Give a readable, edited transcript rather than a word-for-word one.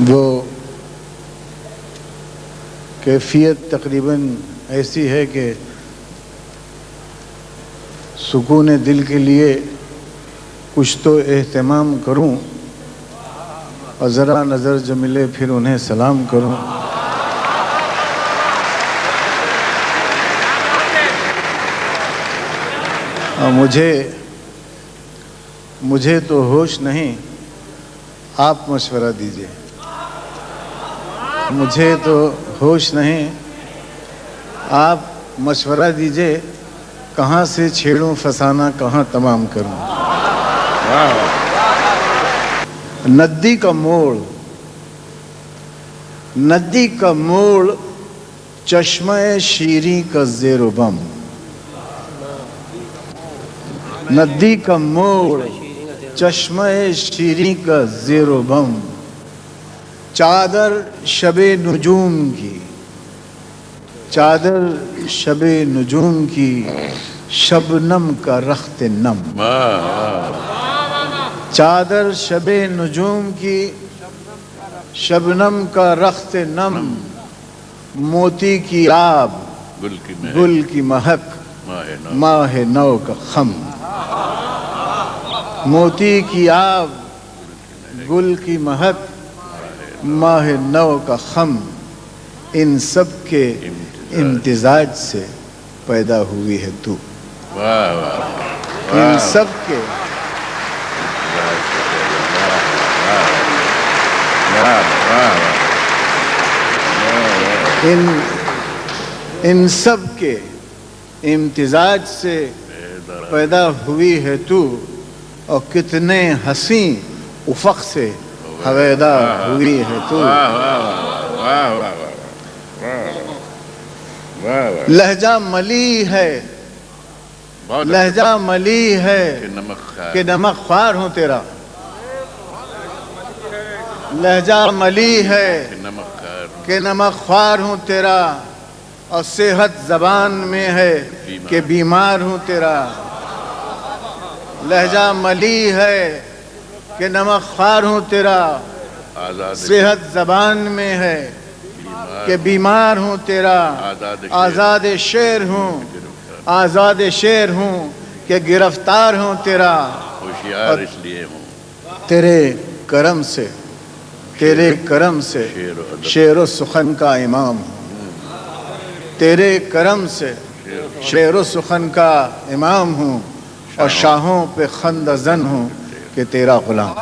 وہ کیفیت تقریباً ایسی ہے کہ سکون دل کے لیے کچھ تو اہتمام کروں اور ذرا نظر جو ملے پھر انہیں سلام کروں. اور مجھے تو ہوش نہیں، آپ مشورہ دیجئے. مجھے تو ہوش نہیں، آپ مشورہ دیجئے، کہاں سے چھیڑوں فسانہ کہاں تمام کروں. ندی کا موڑ چشمہ شیریں کا زیر و بم. ندی کا موڑ چشمہ شیریں کا زیر و بم. چادر شب نجوم کی شبنم کا رخت نم. چادر شب نجوم کی شبنم کا رخت نم. موتی کی آب گل کی مہک ماہ نو کا خم. موتی کی آب گل کی مہک ماہ نو کا خم. ان سب کے امتزاج سے پیدا ہوئی ہے تو. ان سب کے ان سب کے امتزاج سے پیدا ہوئی ہے تو. اور کتنے حسین افق سے ہویدا ہوئی ہے تو. لہجہ ملی ہے کہ نمک خوار ہوں تیرا. لہجہ ملی ہے کہ نمک خوار ہوں تیرا. اور صحت زبان میں ہے کہ بیمار ہوں تیرا. لہجہ ملی ہے کہ نمک خوار ہوں تیرا. صحت زبان میں ہے کہ بیمار ہوں تیرا. آزاد شعر ہوں کہ گرفتار ہوں تیرا. ہوشیار اس لیے ہوں تیرے کرم سے شعر و سخن کا امام ہوں. تیرے کرم سے شعر و سخن کا امام ہوں. اور شاہوں پہ خندہ زن ہوں کہ تیرا غلام.